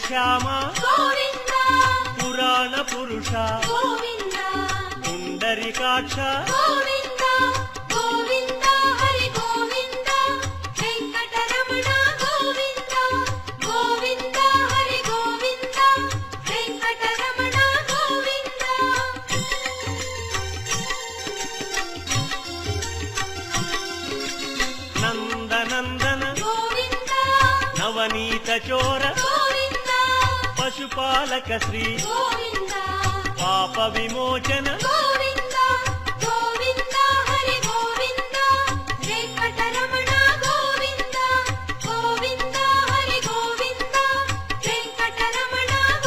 శ్యామ గోవింద పురాణ పురుష గోవింద పుండరీకాక్ష గోవింద గోవింద హరి గోవింద వెంకటరమణ గోవింద గోవింద హరి గోవింద వెంకటరమణ గోవింద నందనందన గోవింద నవనీత చోర గోవింద పశుపాలక శ్రీ గోవింద పాప విమోచన గోవింద